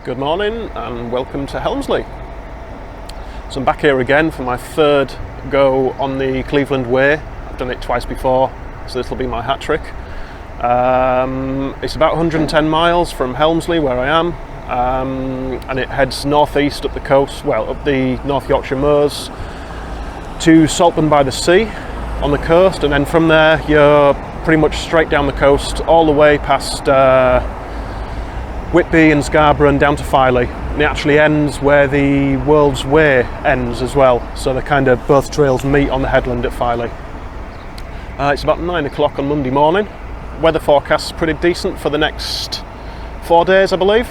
Good morning and welcome to Helmsley. So I'm back here again for my third go on the Cleveland Way. I've done it twice before, so this will be my hat trick. It's about 110 miles from Helmsley, where I am, and it heads northeast up the coast, well, up the North Yorkshire Moors to Saltburn-by-the-Sea on the coast, and then from there you're pretty much straight down the coast all the way past Whitby and Scarborough and down to Filey. And it actually ends where the World's Way ends as well, so the kind of both trails meet on the headland at Filey. It's about 9 o'clock on Monday morning. Weather forecast's pretty decent for the next 4 days, I believe,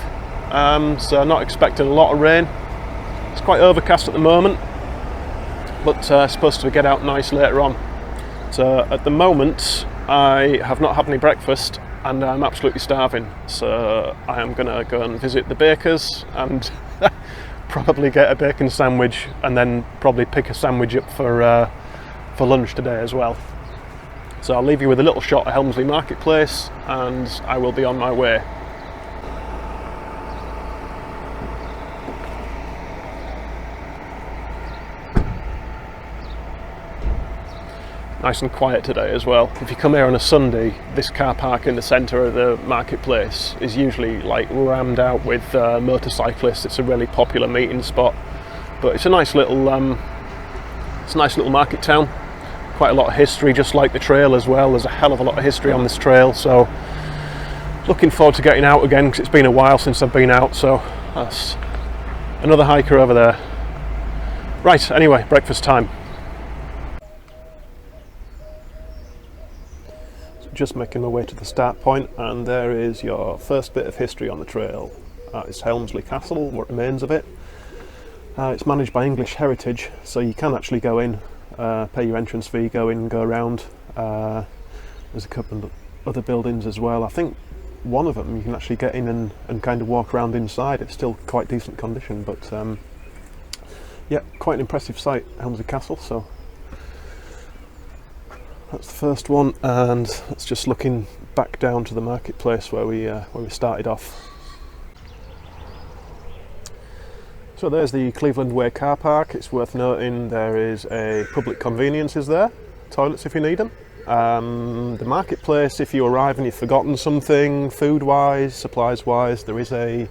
so not expecting a lot of rain. It's quite overcast at the moment, but supposed to get out nice later on. So at the moment I have not had any breakfast and I'm absolutely starving, so I am going to go and visit the bakers and probably get a bacon sandwich, and then probably pick a sandwich up for lunch today as well. So I'll leave you with a little shot of Helmsley Marketplace and I will be on my way. Nice and quiet today as well. If you come here on a Sunday, this car park in the centre of the marketplace is usually like rammed out with motorcyclists. It's a really popular meeting spot, but it's a nice little market town. Quite a lot of history, just like the trail as well. There's a hell of a lot of history on this trail, so looking forward to getting out again, because it's been a while since I've been out. So that's another hiker over there. Right, anyway, breakfast time. Just making my way to the start point, and there is your first bit of history on the trail. It's Helmsley Castle, what remains of it. It's managed by English Heritage, so you can actually go in, pay your entrance fee, go in and go around. There's a couple of other buildings as well. I think one of them you can actually get in and kind of walk around inside. It's still quite decent condition, but yeah, quite an impressive site, Helmsley Castle. So that's the first one, and that's just looking back down to the marketplace where we started off. So there's the Cleveland Way car park. It's worth noting there is a public conveniences there, toilets if you need them. The marketplace, if you arrive and you've forgotten something, food-wise, supplies-wise, there is a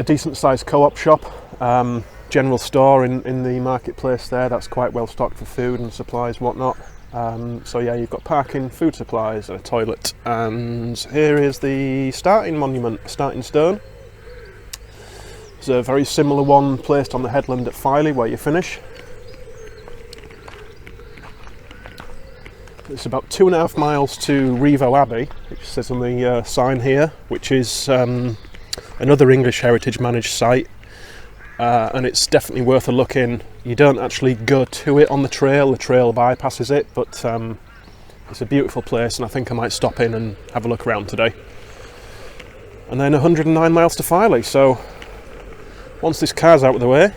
decent-sized co-op shop. General store in the marketplace there, that's quite well stocked for food and supplies, whatnot. So yeah, you've got parking, food supplies and a toilet. And here is the starting monument, starting stone. There's a very similar one placed on the headland at Filey where you finish. It's about 2.5 miles to Revo Abbey, which says on the sign here, which is another English Heritage managed site. And it's definitely worth a look in. You don't actually go to it on the trail bypasses it, but it's a beautiful place, and I think I might stop in and have a look around today. And then 109 miles to Filey, so once this car's out of the way,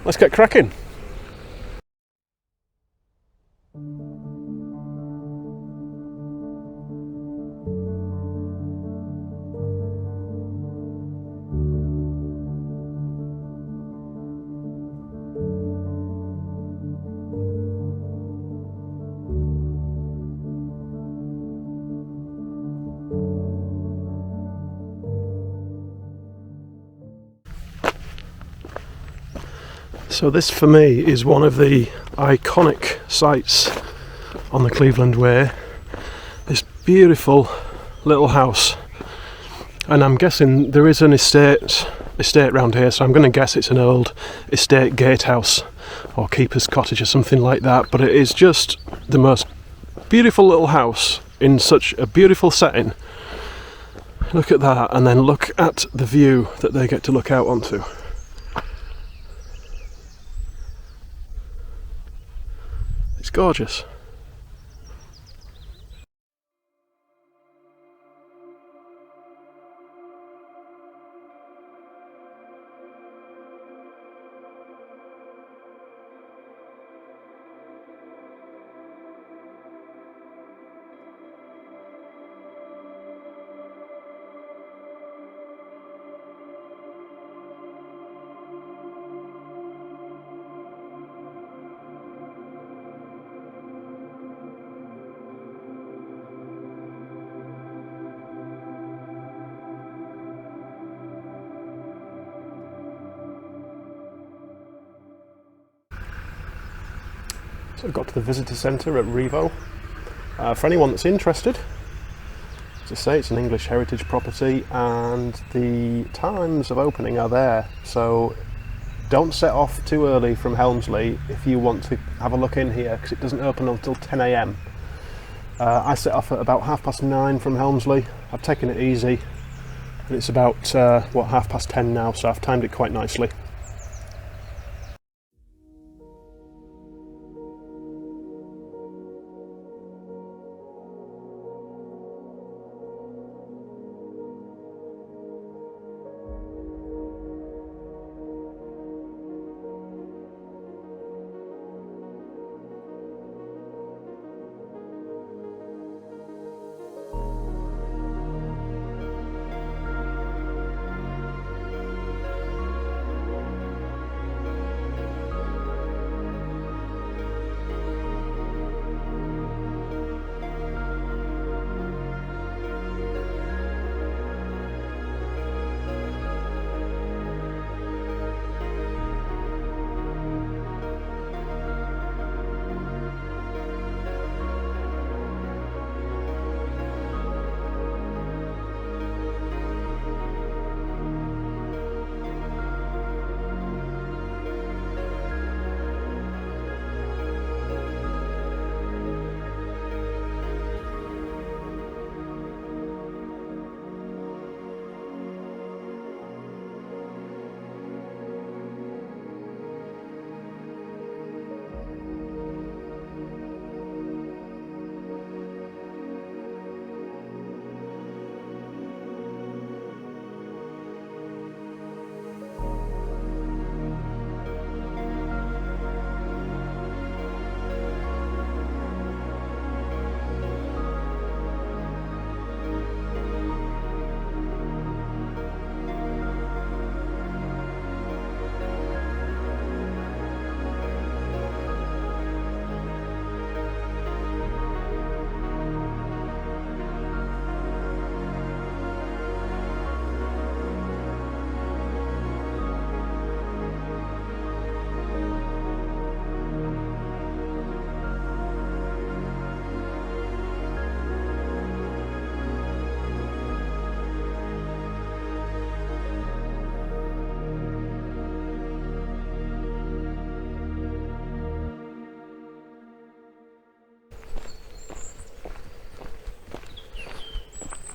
let's get cracking. So this for me is one of the iconic sites on the Cleveland Way. This beautiful little house, and I'm guessing there is an estate around here, so I'm going to guess it's an old estate gatehouse or keeper's cottage or something like that. But it is just the most beautiful little house in such a beautiful setting. Look at that, and then look at the view that they get to look out onto. It's gorgeous. So we've got to the visitor centre at Revo. For anyone that's interested, as I say, it's an English heritage property and the times of opening are there, so don't set off too early from Helmsley if you want to have a look in here, because it doesn't open until 10 AM. I set off at about 9:30 from Helmsley. I've taken it easy and it's about 10:30 now, so I've timed it quite nicely.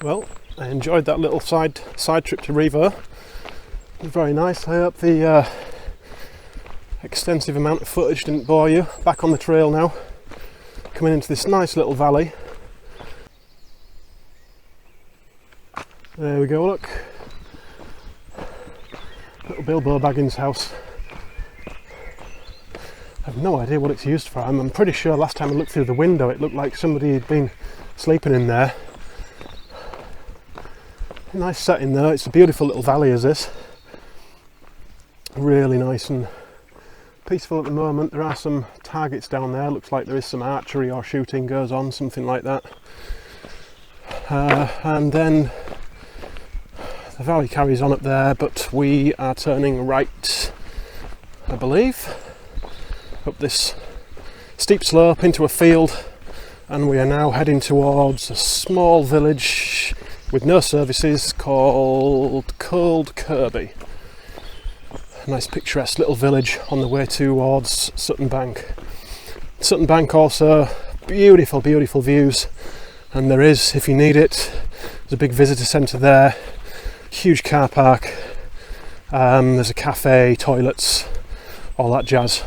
Well, I enjoyed that little side trip to Revo. It was very nice. I hope the extensive amount of footage didn't bore you. Back on the trail now, coming into this nice little valley. There we go, look. Little Bilbo Baggins' house. I have no idea what it's used for. I'm pretty sure last time I looked through the window it looked like somebody had been sleeping in there. Nice setting though, it's a beautiful little valley is this. Really nice and peaceful at the moment. There are some targets down there, looks like there is some archery or shooting goes on, something like that. And then the valley carries on up there, but we are turning right, I believe, up this steep slope into a field, and we are now heading towards a small village with no services called Cold Kirby. A nice picturesque little village on the way towards Sutton Bank. Sutton Bank also beautiful views, and there is, if you need it, there's a big visitor centre there, huge car park, there's a cafe, toilets, all that jazz.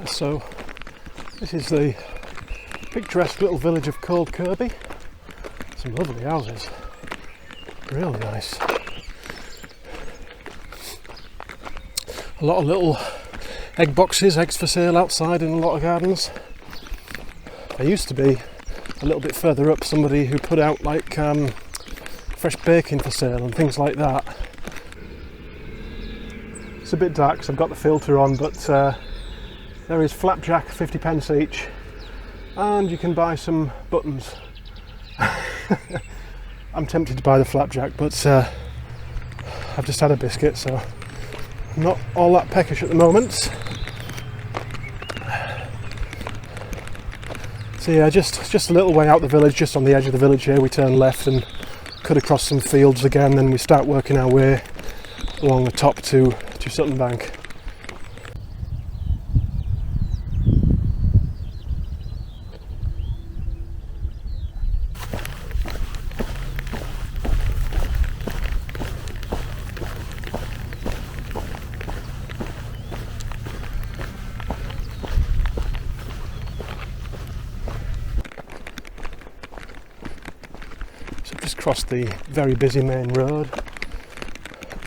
So this is the picturesque little village of Cold Kirby. Some lovely houses, really nice. A lot of little egg boxes, eggs for sale outside in a lot of gardens. There used to be a little bit further up somebody who put out like fresh bacon for sale and things like that. It's a bit dark because I've got the filter on, but there is flapjack, 50p each, and you can buy some buttons. I'm tempted to buy the flapjack, but I've just had a biscuit, so I'm not all that peckish at the moment. So yeah, just a little way out the village, just on the edge of the village here, we turn left and cut across some fields again, then we start working our way along the top to Sutton Bank. Just crossed the very busy main road,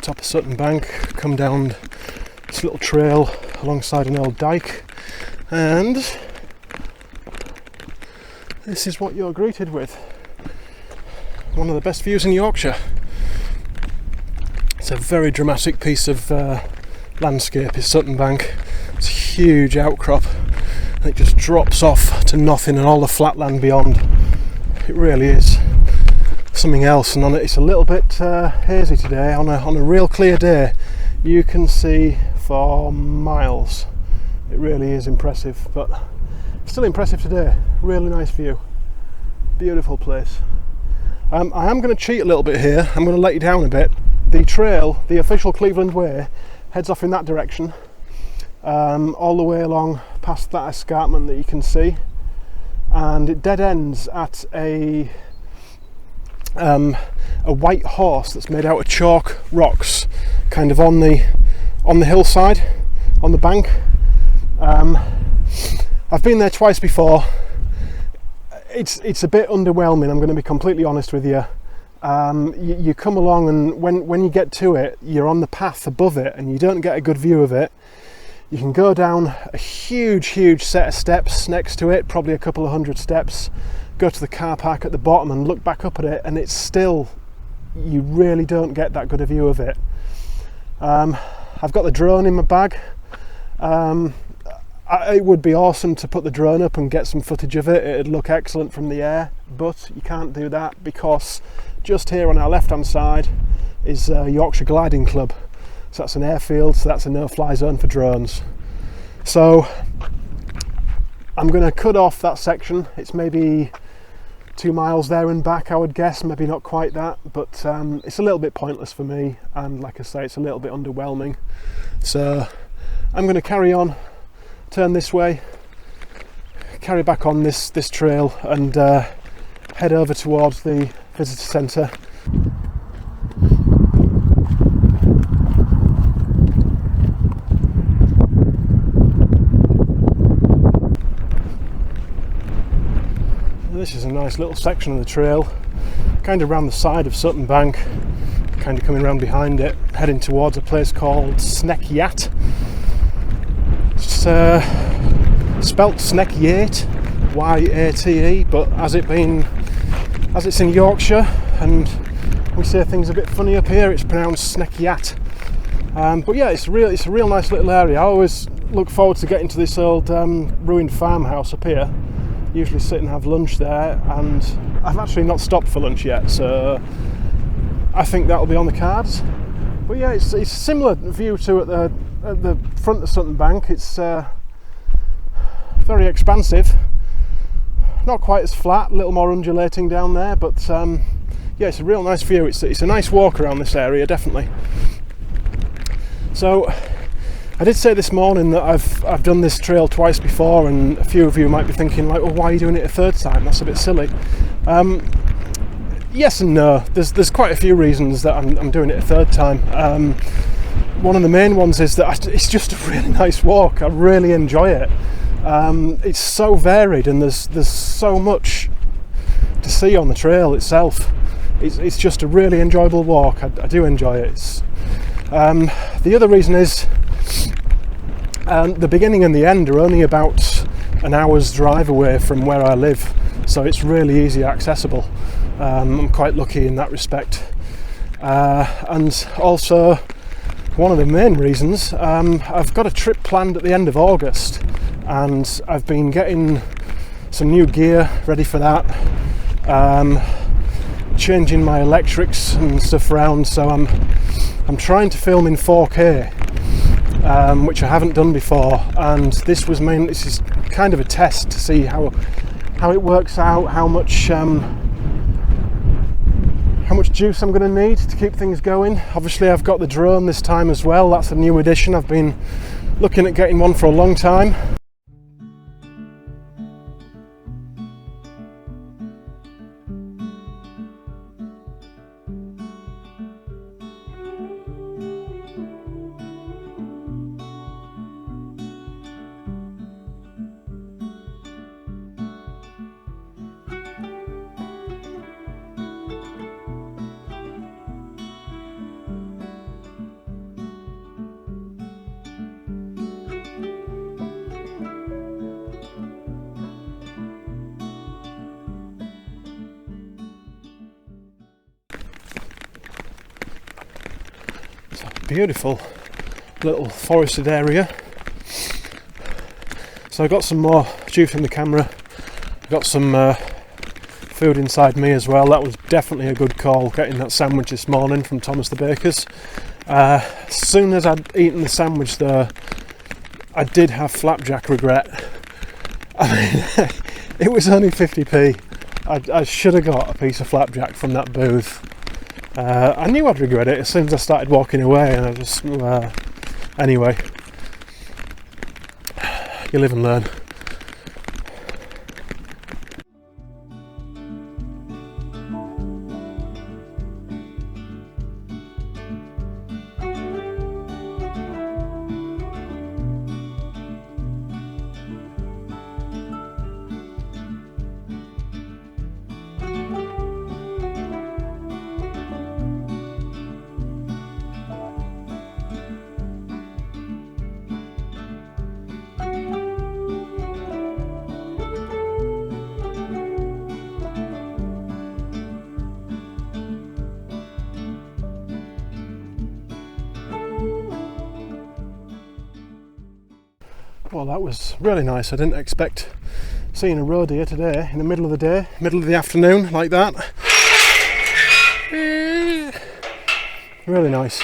top of Sutton Bank, come down this little trail alongside an old dike, and this is what you're greeted with. One of the best views in Yorkshire. It's a very dramatic piece of landscape, is Sutton Bank. It's a huge outcrop and it just drops off to nothing and all the flatland beyond. It really is something else, and on it it's a little bit hazy today. On a real clear day you can see for miles. It really is impressive, but still impressive today. Really nice view, beautiful place. I am going to cheat a little bit here. I'm going to let you down a bit. The trail, the official Cleveland Way, heads off in that direction, all the way along past that escarpment that you can see, and it dead ends at a white horse that's made out of chalk rocks, kind of on the hillside, on the bank. I've been there twice before. It's a bit underwhelming, I'm going to be completely honest with you. You come along, and when you get to it, you're on the path above it and you don't get a good view of it. You can go down a huge set of steps next to it, probably a couple of hundred steps, go to the car park at the bottom and look back up at it, and it's still, you really don't get that good a view of it. I've got the drone in my bag. It would be awesome to put the drone up and get some footage of it. It'd look excellent from the air, but you can't do that because just here on our left hand side is Yorkshire Gliding Club. So that's an airfield, so that's a no-fly zone for drones. So I'm going to cut off that section. It's maybe 2 miles there and back, I would guess, maybe not quite that, but it's a little bit pointless for me, and like I say, it's a little bit underwhelming. So I'm going to carry on, turn this way, carry back on this trail, and head over towards the visitor centre. This is a nice little section of the trail, kind of around the side of Sutton Bank, kind of coming around behind it, heading towards a place called Snekyat. It's spelt Snekyate, Y-A-T-E, but as it's in Yorkshire and we say things a bit funny up here, it's pronounced Snekyat. But yeah, it's a real nice little area. I always look forward to getting to this old ruined farmhouse up here. Usually sit and have lunch there, and I've actually not stopped for lunch yet, so I think that'll be on the cards. But yeah, it's a similar view to at the front of Sutton Bank. It's very expansive, not quite as flat, a little more undulating down there, but yeah, it's a real nice view. It's a nice walk around this area, definitely. So I did say this morning that I've done this trail twice before, and a few of you might be thinking like, well, why are you doing it a third time? That's a bit silly. Yes and no. There's quite a few reasons that I'm doing it a third time. One of the main ones is that it's just a really nice walk. I really enjoy it. It's so varied, and there's so much to see on the trail itself. It's just a really enjoyable walk. I do enjoy it. The other reason is the beginning and the end are only about an hour's drive away from where I live, so it's really easy accessible. I'm quite lucky in that respect. And also, one of the main reasons, I've got a trip planned at the end of August, and I've been getting some new gear ready for that. Changing my electrics and stuff around, so I'm trying to film in 4K, which I haven't done before, and this is kind of a test to see how it works out, how much juice I'm going to need to keep things going. Obviously I've got the drone this time as well. That's a new addition. I've been looking at getting one for a long time. Beautiful little forested area. So I got some more juice in the camera, got some food inside me as well. That was definitely a good call, getting that sandwich this morning from Thomas the Baker's. As soon as I'd eaten the sandwich though, I did have flapjack regret. I mean, it was only 50p. I should have got a piece of flapjack from that booth. I knew I'd regret it as soon as I started walking away, and I just anyway, you live and learn. Well, that was really nice. I didn't expect seeing a roe deer today in the middle of the day, middle of the afternoon like that. Really nice.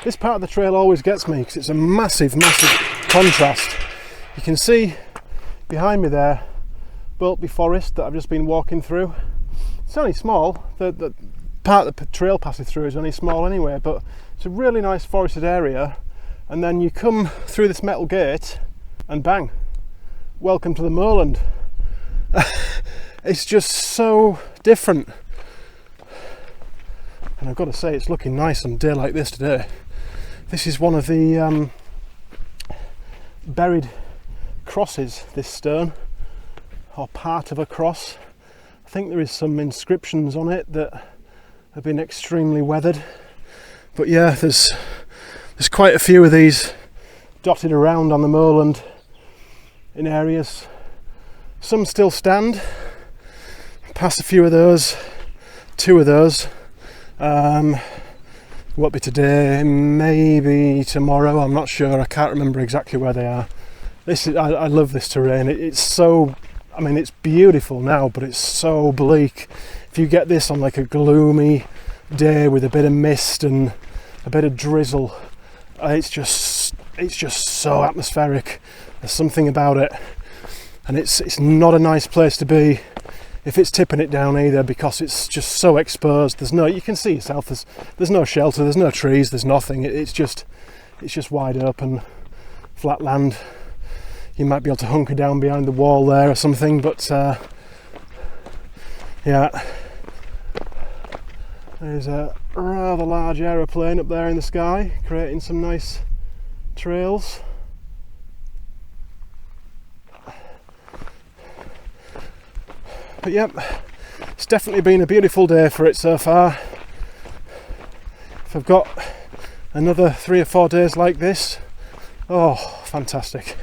This part of the trail always gets me because it's a massive contrast. You can see behind me there Boltby Forest that I've just been walking through. It's only small, the part the trail passes through is only small anyway, but it's a really nice forested area, and then you come through this metal gate and bang, welcome to the moorland. It's just so different, and I've got to say it's looking nice on a day like this today. This is one of the buried crosses, this stone, or part of a cross. I think there is some inscriptions on it that have been extremely weathered, but yeah, there's quite a few of these dotted around on the moorland in areas. Some still stand. Past a few of those, 2 of those. Won't be today, maybe tomorrow, I'm not sure. I can't remember exactly where they are. I love this terrain. It's so, I mean, it's beautiful now, but it's so bleak. If you get this on like a gloomy day with a bit of mist and a bit of drizzle, it's just so atmospheric. There's something about it, and it's not a nice place to be if it's tipping it down either, because it's just so exposed. You can see yourself, there's no shelter, there's no trees, there's nothing. It's just wide open, flat land. You might be able to hunker down behind the wall there or something, but yeah, there's a rather large aeroplane up there in the sky, creating some nice trails. But yep, it's definitely been a beautiful day for it so far. If I've got another 3 or 4 days like this, oh, fantastic.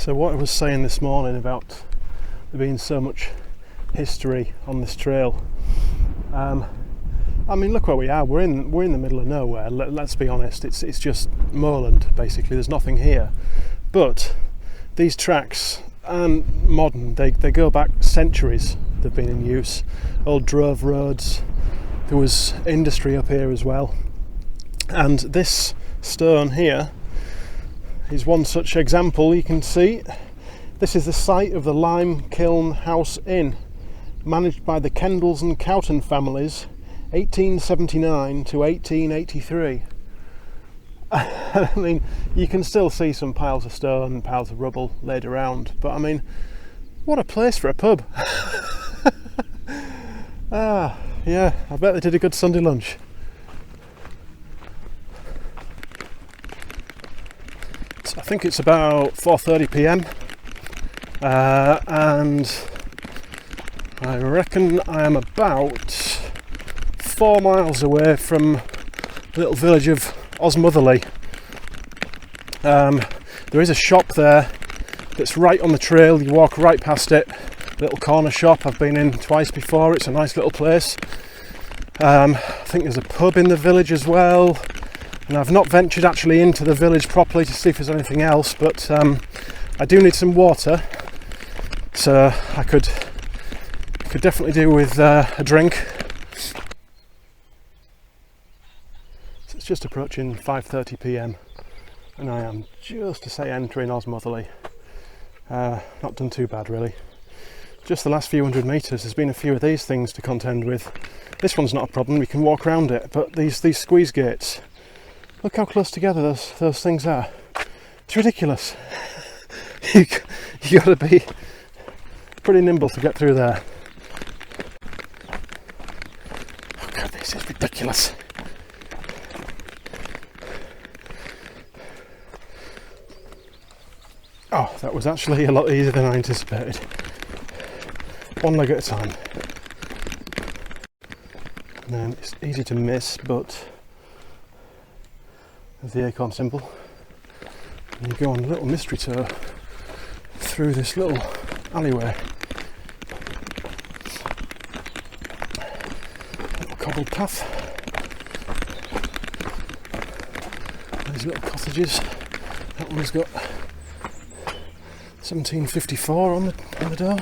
So what I was saying this morning about there being so much history on this trail, I mean, look where we are. We're in the middle of nowhere. Let's be honest. It's just moorland basically. There's nothing here. But these tracks aren't modern. They go back centuries. They've been in use. Old drove roads. There was industry up here as well. And this stone here is one such example. You can see this is the site of the Lime Kiln House Inn, managed by the Kendalls and Cowton families, 1879 to 1883. I mean, you can still see some piles of stone and piles of rubble laid around, but I mean, what a place for a pub. Yeah, I bet they did a good Sunday lunch. So I think it's about 4:30 p.m. And I reckon I am about 4 miles away from the little village of Osmotherley. There is a shop there that's right on the trail. You walk right past it. Little corner shop I've been in twice before. It's a nice little place. I think there's a pub in the village as well, and I've not ventured actually into the village properly to see if there's anything else, but I do need some water, so I could definitely do with a drink. So it's just approaching 5:30 p.m. and I am just to say entering Osmotherley. Not done too bad really. Just the last few hundred metres there's been a few of these things to contend with. This one's not a problem, we can walk around it, but these squeeze gates, look how close together those things are. It's ridiculous. you gotta be pretty nimble to get through there. Oh god, this is ridiculous. Oh, that was actually a lot easier than I anticipated. One leg at a time. And then it's easy to miss, but there's the acorn symbol. And you go on a little mystery tour through this little alleyway. Little cobbled path. These little cottages. That one's got 1754 on the door.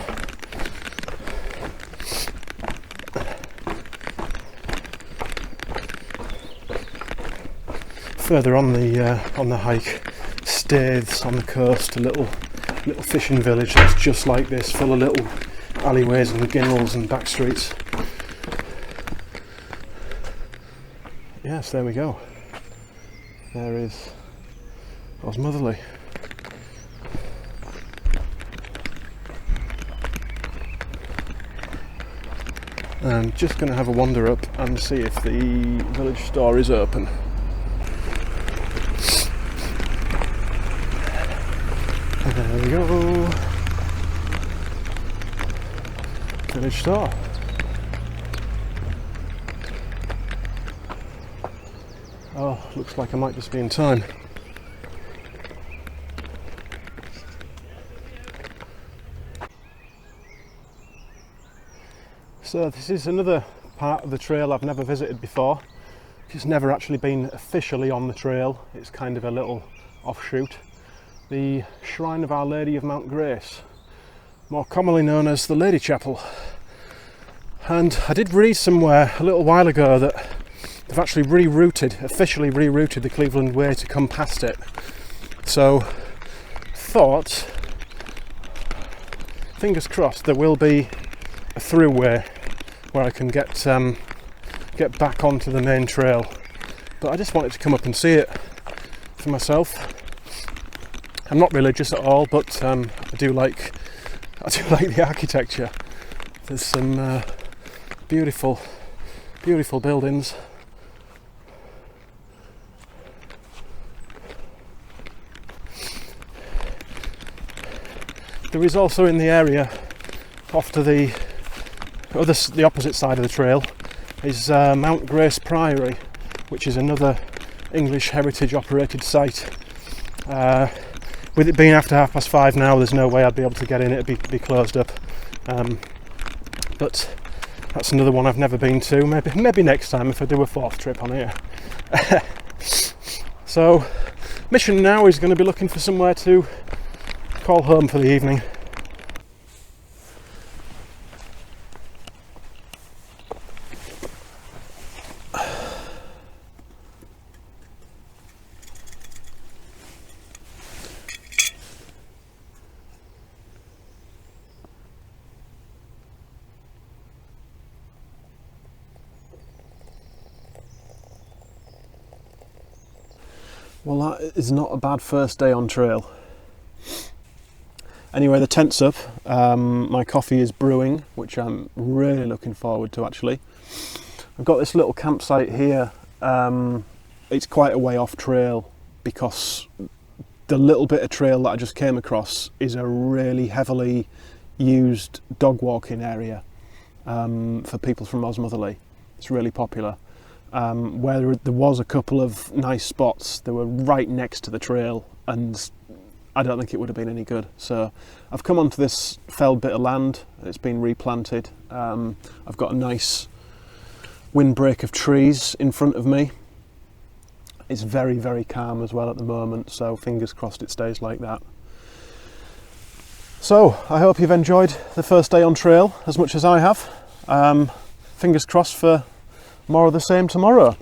Further on the hike, Staithes on the coast, a little fishing village that's just like this, full of little alleyways and ginnels and back streets. Yes, there we go. There is Osmotherley. I'm just going to have a wander up and see if the village store is open. There we go. Village store. Oh, looks like I might just be in time. So this is another part of the trail I've never visited before. It's never actually been officially on the trail. It's kind of a little offshoot. The Shrine of Our Lady of Mount Grace, more commonly known as the Lady Chapel. And I did read somewhere a little while ago that they've actually officially rerouted the Cleveland Way to come past it. So, thought, fingers crossed, there will be a throughway where I can get back onto the main trail. But I just wanted to come up and see it for myself. I'm not religious at all, but I do like the architecture. There's some beautiful buildings. There is also in the area, off to the opposite side of the trail, is Mount Grace Priory, which is another English heritage operated site. with it being after 5:30 now, there's no way I'd be able to get in. It'd be closed up. But that's another one I've never been to. Maybe next time if I do a 4th trip on here. So mission now is going to be looking for somewhere to call home for the evening. Well, that is not a bad first day on trail. Anyway, the tent's up. My coffee is brewing, which I'm really looking forward to actually. I've got this little campsite here. It's quite a way off trail because the little bit of trail that I just came across is a really heavily used dog walking area for people from Osmotherley. It's really popular. Where there was a couple of nice spots, they were right next to the trail, and I don't think it would have been any good. So I've come onto this felled bit of land. It's been replanted. I've got a nice windbreak of trees in front of me. It's very, very calm as well at the moment, so fingers crossed it stays like that. So I hope you've enjoyed the first day on trail as much as I have. Fingers crossed for more of the same tomorrow.